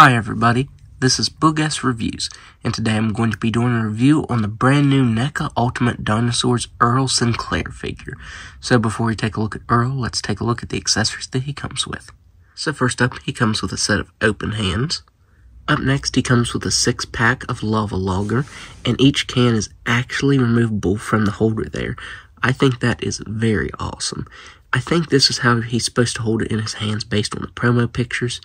Hi everybody, this is Boog Reviews, and today I'm going to be doing a review on the brand new Neca Ultimate Dinosaurs Earl Sinclair figure. So before we take a look at Earl, let's take a look at the accessories that he comes with. So first up, he comes with a set of open hands. Up next, he comes with a 6-pack of lava lager, and each can is actually removable from the holder there. I think that is very awesome. I think this is how he's supposed to hold it in his hands based on the promo pictures.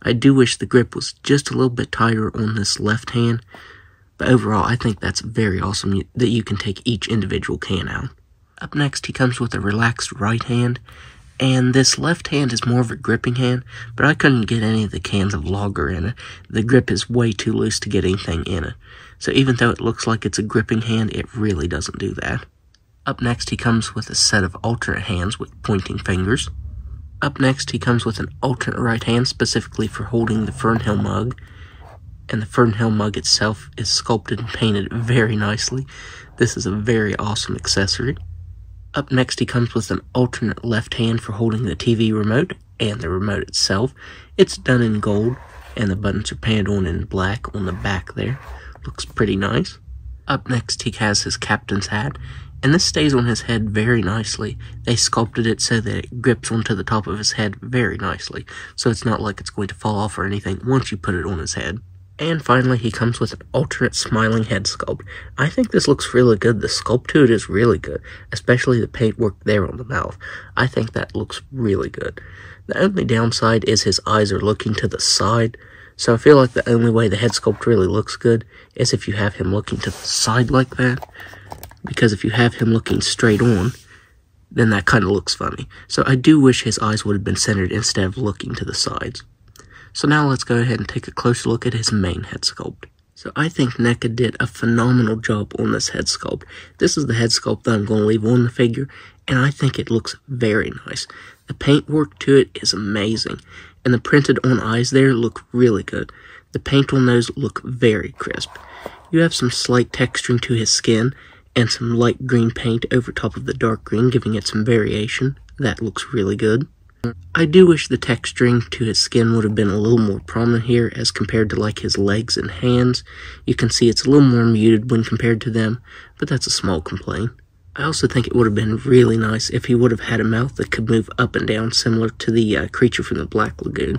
I do wish the grip was just a little bit tighter on this left hand, but overall I think that's very awesome that you can take each individual can out. Up next, he comes with a relaxed right hand, and this left hand is more of a gripping hand, but I couldn't get any of the cans of lager in it. The grip is way too loose to get anything in it, so even though it looks like it's a gripping hand, it really doesn't do that. Up next, he comes with a set of alternate hands with pointing fingers. Up next, he comes with an alternate right hand specifically for holding the Fernhill mug, and the Fernhill mug itself is sculpted and painted very nicely. This is a very awesome accessory. Up next, he comes with an alternate left hand for holding the TV remote and the remote itself. It's done in gold, and the buttons are painted on in black on the back there. Looks pretty nice. Up next, he has his captain's hat, and this stays on his head very nicely. They sculpted it so that it grips onto the top of his head very nicely, so it's not like it's going to fall off or anything once you put it on his head. And finally, he comes with an alternate smiling head sculpt. I think this looks really good. The sculpt to it is really good, especially the paintwork there on the mouth. I think that looks really good. The only downside is his eyes are looking to the side, so I feel like the only way the head sculpt really looks good is if you have him looking to the side like that. Because if you have him looking straight on, then that kind of looks funny. So I do wish his eyes would have been centered instead of looking to the sides. So now let's go ahead and take a closer look at his main head sculpt. So I think Neca did a phenomenal job on this head sculpt. This is the head sculpt that I'm going to leave on the figure, and I think it looks very nice. The paintwork to it is amazing, and the printed on eyes there look really good. The paint on those look very crisp. You have some slight texturing to his skin, and some light green paint over top of the dark green, giving it some variation. That looks really good. I do wish the texturing to his skin would have been a little more prominent here as compared to like his legs and hands. You can see it's a little more muted when compared to them, but that's a small complaint. I also think it would have been really nice if he would have had a mouth that could move up and down similar to the creature from the Black Lagoon.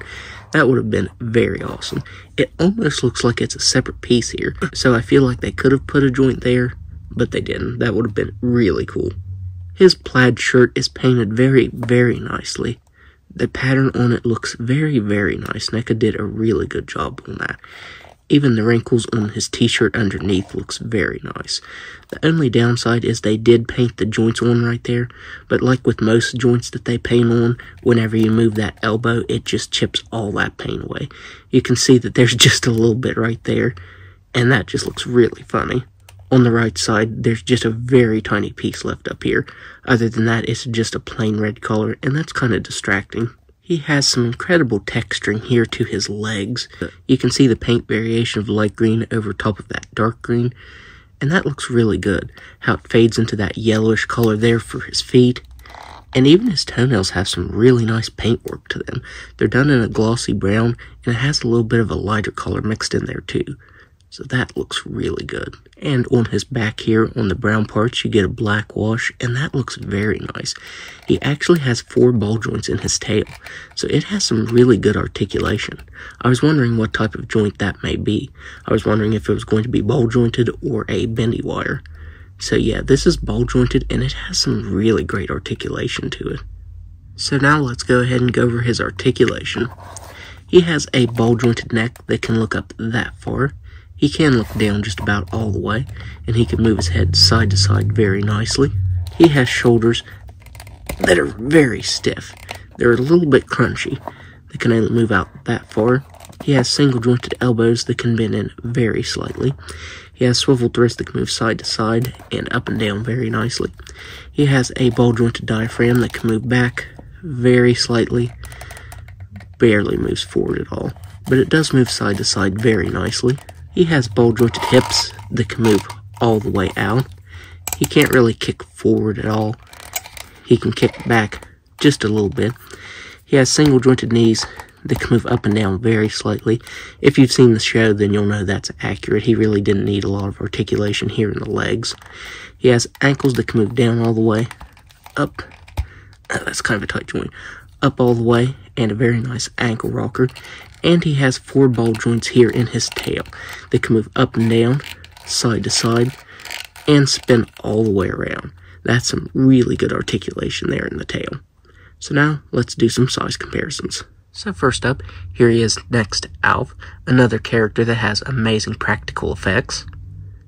That would have been very awesome. It almost looks like it's a separate piece here, so I feel like they could have put a joint there, but they didn't. That would have been really cool. His plaid shirt is painted very, very nicely. The pattern on it looks very, very nice. Neca did a really good job on that. Even the wrinkles on his t-shirt underneath looks very nice. The only downside is they did paint the joints on right there, but like with most joints that they paint on, whenever you move that elbow, it just chips all that paint away. You can see that there's just a little bit right there, and that just looks really funny. On the right side, there's just a very tiny piece left up here. Other than that, it's just a plain red color, and that's kind of distracting. He has some incredible texturing here to his legs. You can see the paint variation of light green over top of that dark green, and that looks really good. How it fades into that yellowish color there for his feet. And even his toenails have some really nice paintwork to them. They're done in a glossy brown, and it has a little bit of a lighter color mixed in there too. So that looks really good. And on his back here, on the brown parts, you get a black wash, and that looks very nice. He actually has 4 ball joints in his tail, so it has some really good articulation. I was wondering what type of joint that may be. I was wondering if it was going to be ball jointed or a bendy wire. So yeah, this is ball jointed, and it has some really great articulation to it. So now let's go ahead and go over his articulation. He has a ball jointed neck that can look up that far. He can look down just about all the way, and he can move his head side to side very nicely. He has shoulders that are very stiff. They're a little bit crunchy. They can only move out that far. He has single jointed elbows that can bend in very slightly. He has swiveled wrists that can move side to side and up and down very nicely. He has a ball jointed diaphragm that can move back very slightly. Barely moves forward at all, but it does move side to side very nicely. He has ball-jointed hips that can move all the way out. He can't really kick forward at all. He can kick back just a little bit. He has single-jointed knees They can move up and down very slightly. If you've seen the show, then you'll know that's accurate. He really didn't need a lot of articulation here in the legs. He has ankles that can move down all the way, up. That's kind of a tight joint. Up all the way, and a very nice ankle rocker. And he has 4 ball joints here in his tail. They can move up and down, side to side, and spin all the way around. That's some really good articulation there in the tail. So now, let's do some size comparisons. So first up, here he is next to Alf, another character that has amazing practical effects.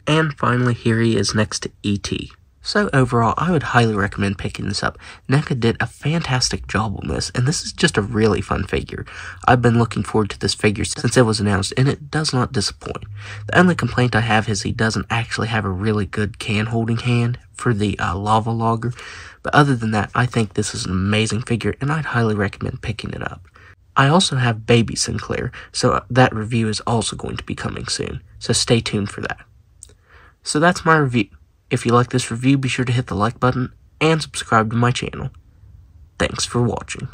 And finally, here he is next to E.T. So overall, I would highly recommend picking this up. Neca did a fantastic job on this, and this is just a really fun figure. I've been looking forward to this figure since it was announced, and it does not disappoint. The only complaint I have is he doesn't actually have a really good can-holding hand for the lava logger, but other than that, I think this is an amazing figure, and I'd highly recommend picking it up. I also have Baby Sinclair, so that review is also going to be coming soon, so stay tuned for that. So that's my review. If you like this review, be sure to hit the like button and subscribe to my channel. Thanks for watching.